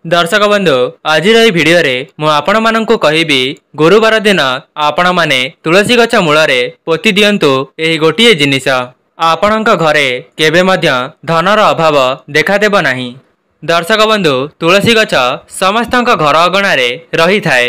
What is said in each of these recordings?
दर्शक बंधु आज भिडियो मु आपण मानकु कहिबी गुरुवार दिन आपण माने तुलसी गछ मूल पोति दियंतु एही गोटिए जिनिस आपणक घरे केबे मध्य धनर अभाव देखादेव नाही। दर्शक बंधु तुलसी गछ समस्तक घर अगणारे रही थाए,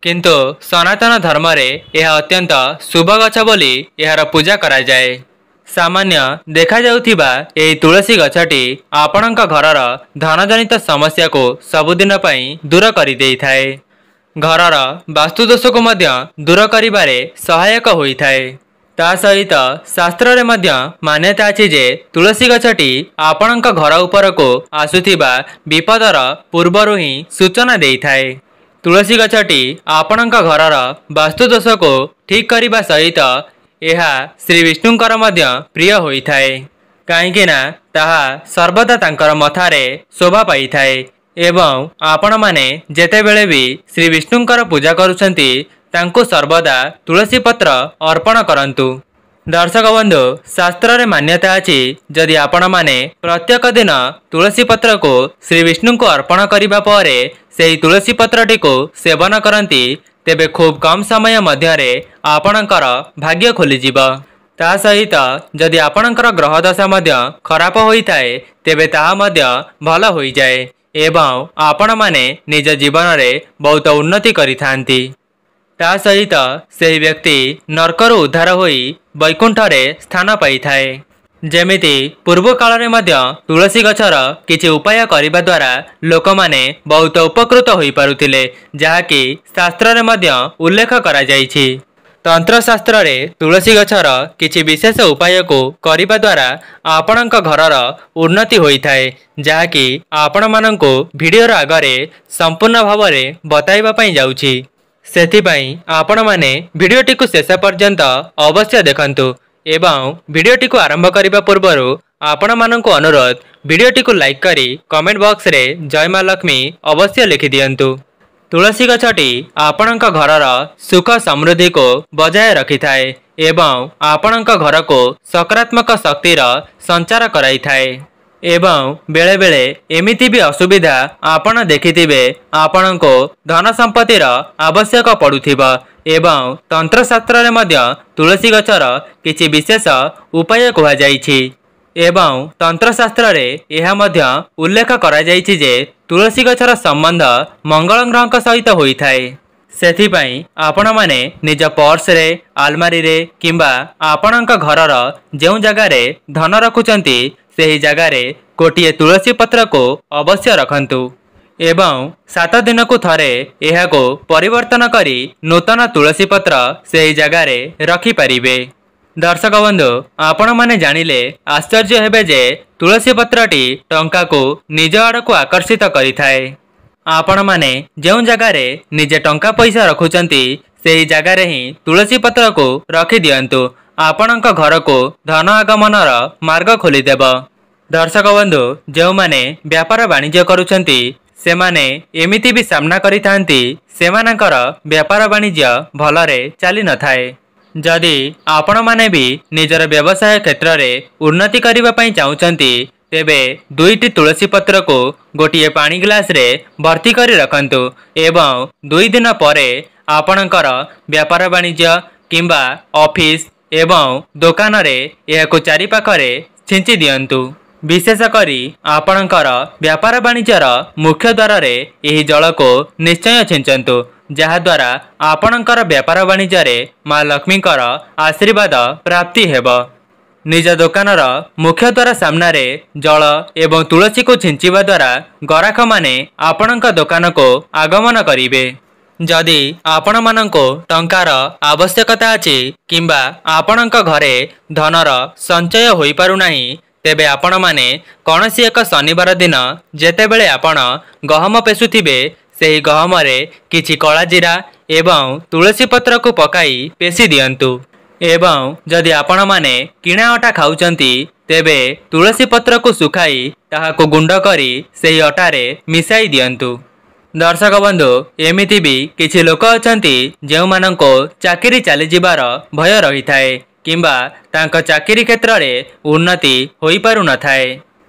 किंतु सनातन धर्म रे यह अत्यंत शुभ गछ बोली यार पूजा करा जाए। सामान्य देखा जाउथिबा एही तुलसी गछटी आपणक घरर धनजनित समस्या को सबुदिन पई दूर करि देई थाए। घरर वास्तुदोष को मध्य दूर करिबारे सहायक होई थाए। ता सहित शास्त्र रे मध्य मान्यता अछि जे तुलसी गछटी आपणक घर उपर को आसुथिबा विपदर पूर्वरु ही सूचना देई थाए। तुलसी गछटी आपणक घरर वास्तुदोष को ठीक करिबा सहित यह श्री विष्णुंकर मध्य प्रिय होई थाए, काहेकि ना ताहा सर्वदा तांकर मथारे शोभा पाई थाए। एवं आपण माने जेतेबेले भी श्री विष्णुंकर पूजा करुछंती तांको सर्वदा तुलसी पत्र अर्पण करंतु। दर्शक बंधु शास्त्र रे मान्यता अछि जदि आपण माने प्रत्येक दिन तुलसी पत्र को श्री विष्णु को अर्पण करिबा परे सेही तुलसी पत्रटी को सेवन करंती तेबे खूब कम समय मध्यरे आपणकर भाग्य खोली जीवा। ता सहित जदि आपणकर ग्रह दशा मध्य खराब होई थाए तेबे ताहा मध्य भल होई जाए एवं आपण माने निज जीवन रे बहुत उन्नति करिथांती। ता सहित सेही व्यक्ति नरकरु उद्धार होई वैकुंठ रे स्थान पाई थाए। जेमिति पूर्व काल रे मध्य तुलसी गछर किछि उपाय करिबा द्वारा लोक माने बहुत उपकृत होई पारुथिले, जाहाकि शास्त्र रे मध्य उल्लेख करा जाइछि। तंत्र शास्त्र रे तुलसी गछर किछि विशेष उपाय को करिबा द्वारा आपणक घरर उन्नति होई थाए, जाहाकि आपण माननको भिडियो रा आगरे संपूर्ण भावरे बताइबा पई जाउछि। सेथिपई आपण माने भिडियोटी को शेष पर्यंत अवश्य देखंतु एवं भिडियोटी को आरंभ करने पूर्वर आपण माननको अनुरोध भिडियोटी को लाइक करी कमेंट बॉक्स रे जय मां लक्ष्मी अवश्य लिखि दियंतु। तुलसी गछटी आपणक घरर सुख समृद्धि को बजाय रखि थाए एवं आपणक घर को सकारात्मक शक्तिर संचार कराई थाए। एवं बेले बेले एमिति भी असुविधा आपण देखिथिबे आपणको धन संपत्तिर आवश्यक पड़ुथिबा एवं तंत्र शास्त्र रे मध्य तुलसी गछर किछि विशेष उपाय कुहा जाइछि एवं तंत्र शास्त्र रे एहा मध्य उल्लेख करा जाइछि जे तुलसी गछर संबंध मंगल ग्रहक सहित होई थाए। सेथिपई आपण माने निज पर्स रे आलमारी रे किंबा आपणक घरर जेउ जगह रे धन रखुचंती सेही जगह रे गोटिए तुलसी पत्र को अवश्य रखंतु एवं 7 दिन को थरे एहा को परिवर्तन करी नूतन तुलसी पत्र सेही जगह रे रखि परिबे। दर्शक बंधु आपण माने जानिले आश्चर्य हेबे जे तुलसी पत्रटी टंका को निज आड़ को आकर्षित करि थाए। आपण माने जेउ जगह रे निजे टंका पैसा रखुचंती सेही जगह रे ही तुलसी पत्र को रखि दियंतु, आपणक घर को धन आगमनर मार्ग खोली देब। दर्शक बंधु जो माने व्यापार वाणिज्य करुछंती सेमाने एमिति भी सामना करिथांती सेमानकर व्यापार वाणिज्य भलरे चली न थाए। जदि आपण माने भी निजर व्यवसाय क्षेत्र रे उन्नति करिबा पई चाहुचंती तेबे 2टी तुलसी पत्र को गोटिए पानी ग्लास रे भर्ती करी रखंतु एवं 2 दिन परे आपणकर व्यापार वाणिज्य किंबा ऑफिस एवं दुकान रे एहाको चारि पाखरे छिंची दियंतु। विशेष करी आपणकर व्यापार वाणिज्यर मुख्य द्वार रे एही जल को निश्चय छिंचंतु, जहा द्वारा आपणकर व्यापार वाणिज्य रे मां लक्ष्मीकर आशीर्वाद प्राप्ति हेब। निज दुकानर मुख्य द्वार सामना रे जल एवं तुलसी को छिंचिबा द्वारा ग्राहक माने आपणक दुकान को आगमन करिवे। जदि आपण माननको टंकार आवश्यकता अछि किंबा आपणक घरे धनर संचय होई पारु नाही तेबे आपण माने कौनसी एक शनिवार दिन जेतेबेले आपण गहम पेसुथिबे सेही गहम रे किछि कला जीरा एवं तुलसी पत्र को पकाई पेसी दियंतु एवं जदि आपण माने किणा अटा खाउचंती तेबे तुलसी पत्र को सुखाई ताहाको गुंड करी सेही अटा रे मिसाई दियंतु। दर्शक बंधु एमिति भी किछि लोक अछंती जेउ माननको चाकरी चली जिबार भय रही थाए किंबा तांको चाकरी क्षेत्र रे उन्नति होई पारु न थाए।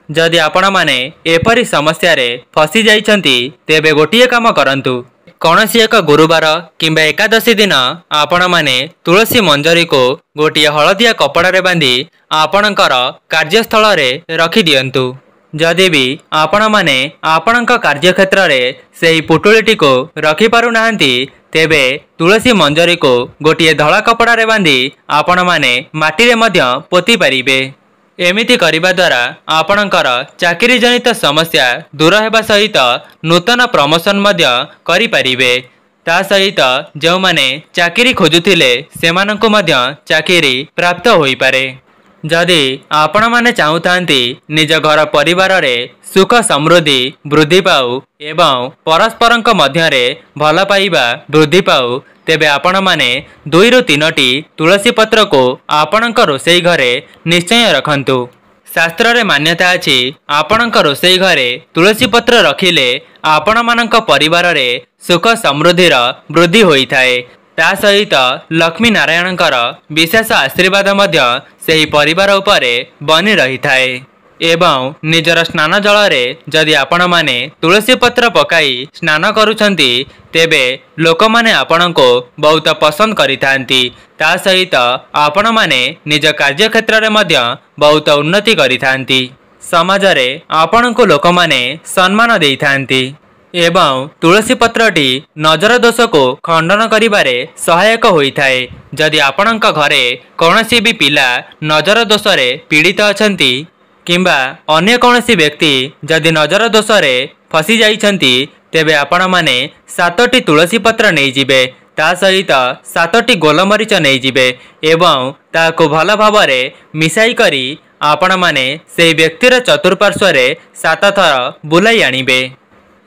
जदि आपण माने एपरी समस्या फसी जाइछंती तेबे गोटिए काम करंतु। कौनसी एक गुरुवार किंबा एकादशी दिन आपण माने तुलसी मंजरी को गोटिए हलदिया कपड़ा बांधी आपणकर कार्यस्थल रखी दियंतु। जदि भी आपण माने आपणक कार्यक्षेत्र रे सेही पुटुळीटी को रखी पारु नाहंती तेबे तुलसी मंजरी को गोटिए धला कपड़ा बांधी आपण माने माटी रे मध्य पोती पारिबे। एमिति करिबा द्वारा आपणकर चाकरी जनित समस्या दूर हेबा सहित नूतन प्रमोशन मध्य करि पारिबे। ता सहित जो माने चाकरी खोजुथिले सेमानंकु मध्य चाकरी प्राप्त होई पारे। जदि आपण माने चाहुतांती निज घर परिवार रे सुख समृद्धि वृद्धि पाऊ एवं परस्परंक मध्य रे भल पाइबा वृद्धि पाऊ तेबे आपण माने 2 ରୁ 3टी तुलसी पत्र को आपणक रोषेई घरे निश्चय रखंतु। शास्त्र रे मान्यता अछि आपणक रोषेई घरे तुलसी पत्र रखिले आपण मानक परिवार रे सुख समृद्धिर वृद्धि होई थाए। ता सहित लक्ष्मी नारायणकर विशेष आशीर्वाद मध्य सेही परिवार उपरे बनी रही थाए। एवं निजर स्नान जल रे जदि आपण माने तुलसी पत्र पकाई स्नान करुछंती तेबे लोक माने आपण को बहुत पसंद करिथांती। ता सहित आपण माने निज कार्य क्षेत्र रे मध्य बहुत उन्नति करिथांती। समाज रे आपण को लोक माने सम्मान देइथांती। एवं तुलसी पत्रटी नजर दोष को खंडन करिबारे सहायक होइथाए। जदि आपणक घरे कौनसी भी पिला नजर दोष रे पीड़ित अछंती किंबा अन्य कौनसी व्यक्ति जदि नजर दोष रे फसी जाइछंती तेबे आपण माने 7टी तुलसी पत्र नहीं जिबे। ता सहित 7टी गोलमरीच नहीं जिबे एवं ताको भल भाव रे मिसाई करी आपण माने से व्यक्तिर चतुर्पार्श्व रे 7 थर बुलाई आनिबे।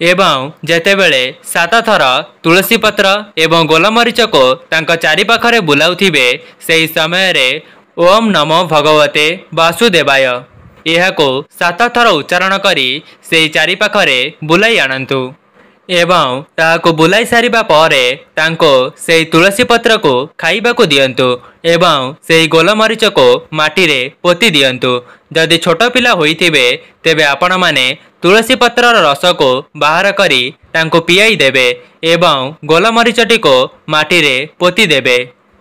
एवं जेतेबेले 7 थर तुलसी पत्र एवं गोलमरीच को तांका चारि पाखरे बुलाउथिबे सेही समय रे ओम नमो भगवते वासुदेवाय एहाको 7 थर उच्चारण करी सेही चारि पाखरे बुलाई आनंतु। एवं ताको बुलाई सारिबा परे तांको सेही तुलसी पत्र को खाइबा को दियंतु एवं सेही गोलमरीच को माटी रे पोती दियंतु। जदि छोट पिला होइथिबे तेबे आपण माने तुलसी पत्रर रस को बाहर करी तांको पियाई देबे एवं गोलमरीचटी को माटी रे पोती देबे।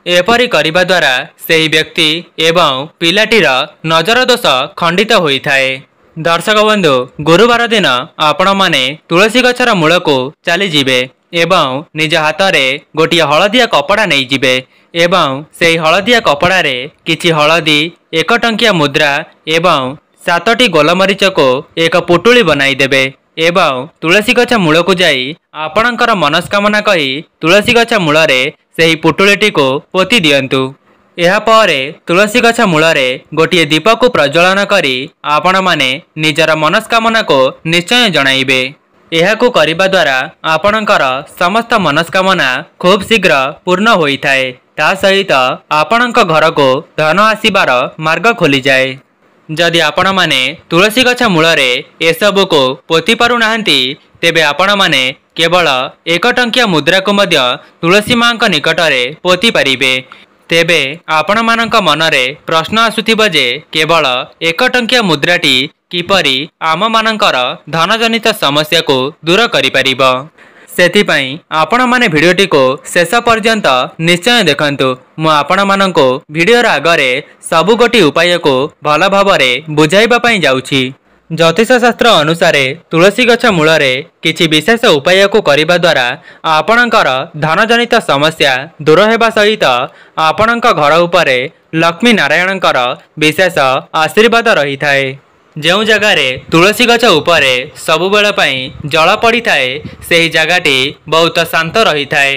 एपरी करिबा द्वारा सेही व्यक्ति एवं पिलाटीर नजर दोष खंडित होई थाए। दर्शक बंधु गुरुवार दिन आपण माने तुलसी गछर मूल को चली जिबे एवं निज हाथ रे गोटिए हलदिया कपड़ा नहीं जिबे एवं सेही हलदिया कपड़ा रे किछि हलदी 1 टंकिया मुद्रा एवं 7टी गोलमरीच को एक पुटुली बनाई देबे एवं तुलसी गछ मूल को जाई आपणकर मनस्कामना कही तुलसी गछ मूल रे सेही पुटुलीटी को पोती दियंतु। एहा परे तुलसी गछ मूल रे गोटिए दीप को प्रज्वलन करी आपण माने निजर मनस्कामना को निश्चय जणाइबे। एहाकु करिबा द्वारा आपणकर समस्त मनस्कामना खूब शीघ्र पूर्ण होई थाए। ता सहित आपणक घर को धन आसीबार मार्ग खोली जाए। जदि आपण माने तुलसी गछ मूल रे एसबु को पोती पारु नाहंती तेबे आपण माने केवल 1 टंकिया मुद्रा को मध्य तुलसी मां निकट रे पोती पारिबे। तेबे आपण मानक मनरे प्रश्न आसुथिबो जे केवल 1 टंकिया मुद्राटी किपरि आम मानकर धनजनित समस्या को दूर करि परिबो। सेथिपाई आपण माने भिडियोटी को शेष पर्यंत निश्चय देखंतु। मु आपण माननको भिडियोर आगरे सबु गोटी उपाय को भल भावरे बुझाइबा पई जाउछि। ज्योतिष शास्त्र अनुसार तुलसी गछ मूल रे किछि विशेष उपाय को करिबा द्वारा आपणकर धनजनित समस्या दूर हेबा सहित आपणक घर उपरे लक्ष्मी नारायणकर विशेष आशीर्वाद रही थाए। जो जगार तुलसी गछ उपरे सबु बेल पई जल पड़ी थाए सेही जगाटी बहुत शांत रही थाए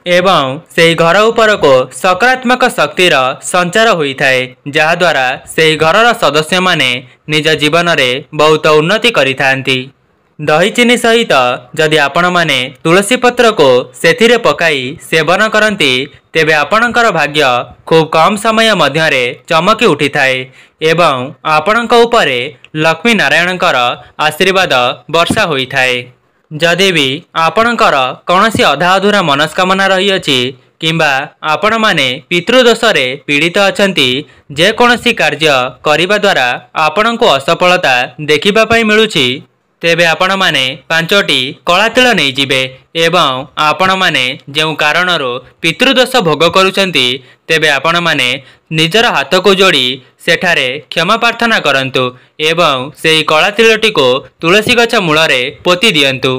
एवं सेही घर उपर को सकारात्मक शक्तिर संचार होई थाए जहा द्वारा सेही घरर सदस्य माने निज जीवन रे बहुत उन्नति करिथांती। दही चीनी सहित जदि आपण माने तुलसी पत्र को सेथिरे पकाई सेवन करंती तेबे आपणकर भाग्य खूब कम समय मध्यरे चमकी उठी थाए एवं आपणक उपरे लक्ष्मी नारायणकर आशीर्वाद वर्षा होई थाए। जदि भी आपणकर कौनसी अधा अधूरा मनस्कामना रही अछि किंबा आपण माने पितृदोषरे पीड़ित अछंती जेकोसी कार्य करिबा द्वारा आपणको असफलता देखिबा पई मिलुछि तेबे आपण माने 5टी कला तिल नहीं जिबे एवं आपण माने जेउ कारणरो पितृदोष भोग करूछंती तेबे आपण माने निजर हाथ को जोड़ी सेठारे क्षमा प्रार्थना करंतु एवं सेही कला तिलटी को तुलसी गछ मूलरे पोती दियंतु।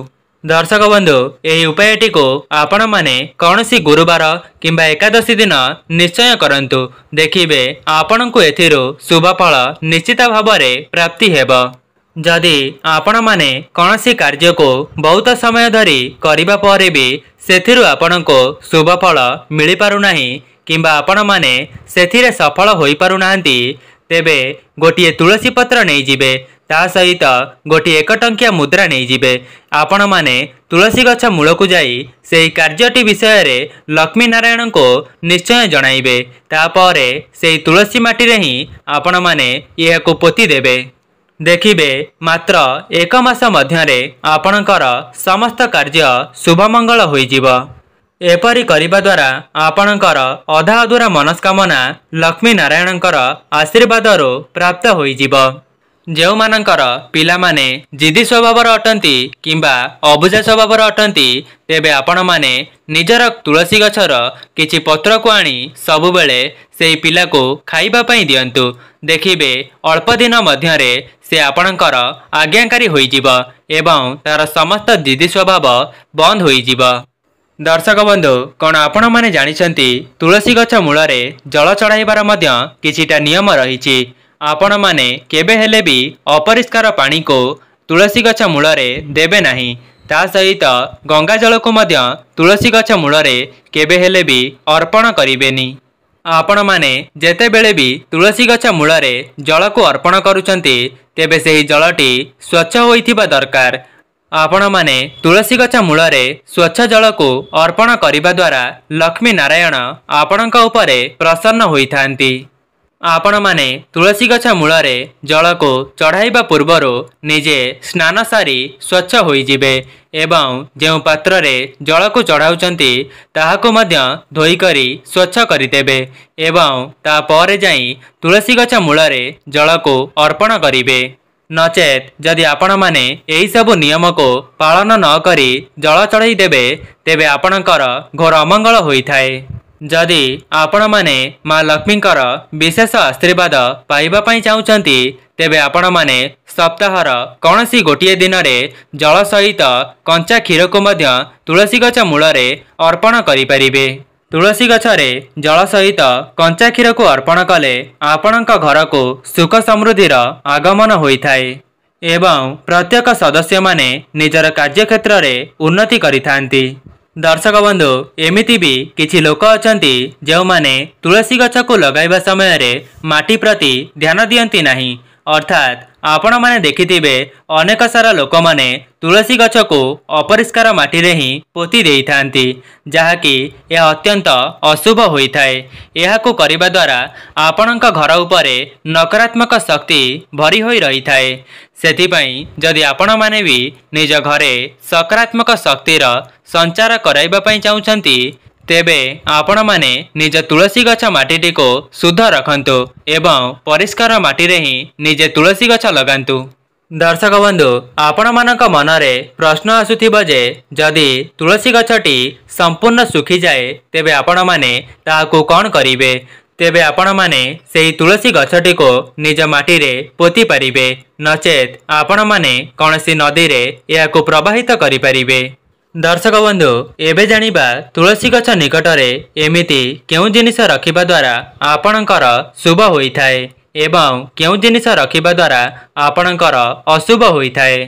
दर्शक बंधु यही उपायटी को आपण माने कौनसी गुरुवार किंबा एकादशी दिन निश्चय करंतु देखिबे आपणको एथिरो शुभ फल निश्चित भावरे प्राप्ति हेबो। जदि आपण माने कौनसी कार्य को बहुत समय धरी करिबा परे भी सेथिरु आपणको शुभ फल मिली पारु नाही किंबा आपण माने सेथिरे सफल होई पारु नाहंती तेबे गोटिए तुलसी पत्र नहीं जिबे ता सहित गोटे 1 टंकिया मुद्रा नहीं जिबे। आपण माने तुलसी गछ मूल को जाई सेही कार्यटी विषय रे लक्ष्मी नारायण को निश्चय जणाइबे तापरे सेही तुलसी माटी रे ही आपण माने यह को पोती देबे। देखिबे मात्र 1 मास मध्यरे आपणकर समस्त कार्य शुभ मंगल होई जिवो। एपरी करिबा द्वारा आपणकर अधा अधूरा मनस्कामना लक्ष्मी नारायणकर आशीर्वादरो प्राप्त होई जिवो। जो मानकर पिला माने जिदी स्वभावर अटंती किंबा अबुझा स्वभावर अटंती तेबे आपण माने निजर तुलसी गछर किछि पत्र को आनी सबु बेले सेही पिला को खाइबा पई दियंतु देखिबे अल्प दिन मध्यरे से आपणकर आज्ञाकारी होई जिवो एवं तार समस्त जिदी स्वभाव बंद होई जिवो। दर्शक बंधु कौन आपण माने जानिछंती तुलसी गछ मूलरे जल चढ़ाइबार मध्य किछिटा नियम रहिछि। आपण माने केबे हेले भी अपरिष्कार पानी को तुलसी गछ मूलरे देबे नाही ता सहित गंगा जल को मध्य तुलसी गछ मूलरे केबे हेले भी अर्पण करिबेनी। आपण माने जेते बेले भी तुलसी गछ मूलरे जल को अर्पण करूछंती तेबे सेही जलटी स्वच्छ होइथिबा दरकार। आपण माने तुलसी गछ मूलरे स्वच्छ जल को अर्पण करिबा द्वारा लक्ष्मी नारायण आपणक उपरे प्रसन्न होइथांती। आपण माने तुलसी गछ मूलरे जल को चढ़ाइबा पूर्वरो निजे स्नान सारी स्वच्छ होई जिबे एवं जेउ पात्र रे जल को चढ़ाउचंती ताहाको मध्य धोई करी स्वच्छ करिदेबे एवं ता परे जाई तुलसी गछ मूलरे जल को अर्पण करिबे। नचेत जदि आपण माने एही सब नियम को पालन न करी जल चढ़ाई देबे तेबे आपणकर घोर अमंगल होइथाए। जदि आपण माने माँ लक्ष्मीकर विशेष आशीर्वाद पाइबा पई चाहुचंती तेबे आपण माने सप्ताहर कौनसी गोटिए दिन रे जल सहित कंचा क्षीर को मध्य तुलसी गछ मूलरे अर्पण करि परिबे। तुलसी गछरे जल सहित कंचा क्षीर को अर्पण कले आपणक घर को सुख समृद्धिर आगमन होइथाए एवं प्रत्येक सदस्य माने निजर कार्यक्षेत्र रे उन्नति करिथांती। दर्शक बंधु एमिति भी किछि लोक अछंती जो माने तुलसी गछ को लगाइबा समय रे माटी प्रति ध्यान दियंती नाही अर्थात आपण माने देखिथिबे अनेक सारा लोक माने तुलसी गछ को अपरिष्कार माटी रे ही पोती देइथांती जहाँकि यह अत्यंत अशुभ होइथाए। एहाको करिबा द्वारा आपणक घर उपरे नकारात्मक शक्ति भरी होई रहिथाए। सेथिपई जदि आपण माने भी निज घरे सकारात्मक शक्तिर संचार कराइबा पई चाहुचंती तेबे आपण माने निज तुलसी गछ माटीटी को शुद्ध रखंतु एवं परिष्कार माटी रे ही निजे तुलसी गछ लगांतु। दर्शक बंधु आपण मानक मनरे प्रश्न आसुथिबो जे जदि तुलसी गछटी संपूर्ण सुखी जाए तेबे आपण माने ताहाको कोन करिवे तेबे आपण माने सेही तुलसी गछटी को निज माटी रे पोती परिबे नचेत आपण माने कोनसी नदी रे याको प्रवाहित करि परिबे। दर्शक बंधु एबे जानिबा तुलसी गछ निकटरे एमिति केउ जिनिस रखिबा द्वारा आपणकर शुभ होइथाए एवं केउ जिनिस रखिबा द्वारा आपणकर अशुभ होइथाए।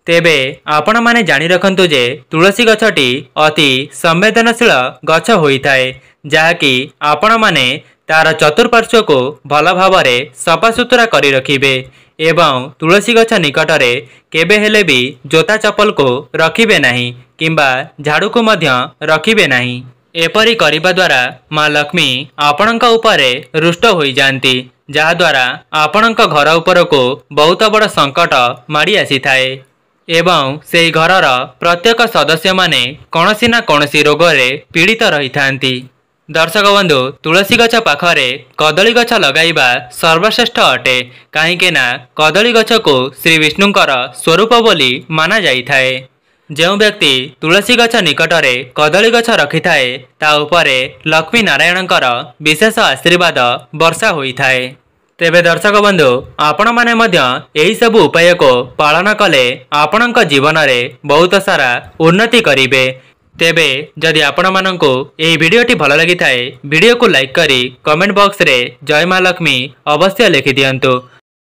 तेबे आपण माने जानि रखंतु जे तुलसी गछटी अति संवेदनशील गछ होइथाए जाहाकि आपण माने तार चतुर्पार्श्व को भल भावरे सफा सुतरा करी रखिबे एवं तुलसी गछ निकटरे केबे हेले भी जोता चप्पल को रखिबे नाही किंबा झाड़ू को मध्य रखिबे नाही। एपरी करिबा द्वारा माँ लक्ष्मी आपणक उपरे रुष्ट होई जांती जहा द्वारा आपणक घर उपर को बहुत बड़ संकट माड़ी आसीथाए एवं सेही घरर प्रत्येक सदस्य माने कौनसी ना कौनसी रोग रे पीड़ित रही थांती। दर्शक बंधु तुलसी गछ पाखरे कदली गछ लगाइबा सर्वश्रेष्ठ अटे कहीं कदली गछ को श्री विष्णुंकर स्वरूप बोली माना जाइथाए। जो व्यक्ति तुलसी गछ निकटरे कदली गछ रखिथाए ता उपरे लक्ष्मी नारायणकर विशेष आशीर्वाद वर्षा होइथाए। तेबे दर्शक बंधु आपण माने मध्य एही सब उपाय को पालन कले आपणक जीवन रे बहुत सारा उन्नति करिवे। तेबे जदि आपण मानंको एही वीडियोटी भल लगी थाए वीडियो को लाइक करी कमेंट बॉक्स रे जय मां लक्ष्मी अवश्य लिखि दियंतु।